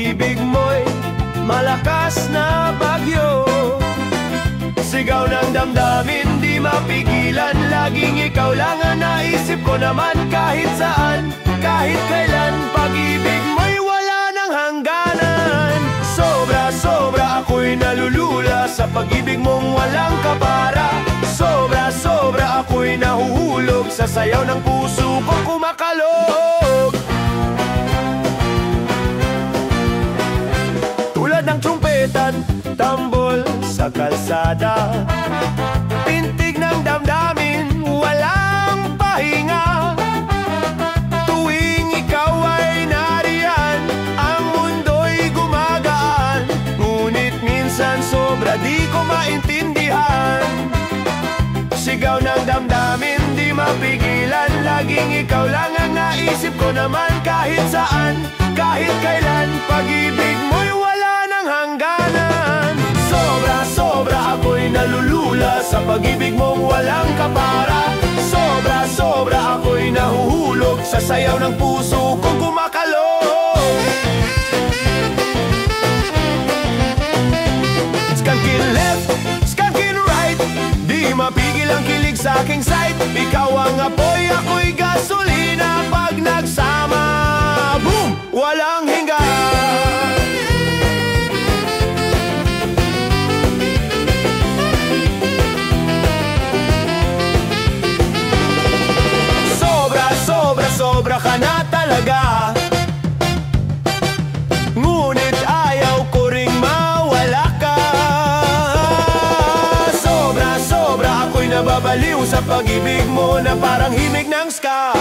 pag-ibig mo'y malakas na bagyo. Sigaw ng damdamin, di mapigilan, laging ikaw lang ang naisip ko naman. Kahit saan, kahit kailan, pag-ibig mo'y wala ng hangganan. Sobra-sobra ako'y nalulula sa pag-ibig mong walang kapara. Sobra-sobra ako'y nahuhulog sa sayaw ng puso ko kumakalog. Tulad ng trumpetan, tambol sa kalsada, pintig ng damdamin, walang pahinga. Tuwing ikaw ay nariyan, ang mundo'y gumagaan. Ngunit minsan sobra di ko maintindihan. Sigaw ng damdamin, di mapigilan, laging ikaw lang ang naisip ko naman. Kahit saan, kahit kailan, pag-ibig mo'y wala ng hangganan. Sobra-sobra ako'y nalulula sa pag-ibig mong walang kapara. Sobra-sobra ako'y nahuhulog sa sayaw ng puso kong kumakalog. Skankin left, skankin right, di mapigil ang kilig sa aking sight. Ikaw ang apoy, ako'y gasolina. Pag nagsama, boom, walang hinga. Sobra ka na talaga, ngunit ayaw ko ring mawala ka. Sobra-sobra ako'y nababaliw sa pag-ibig mo na parang himig ng ska.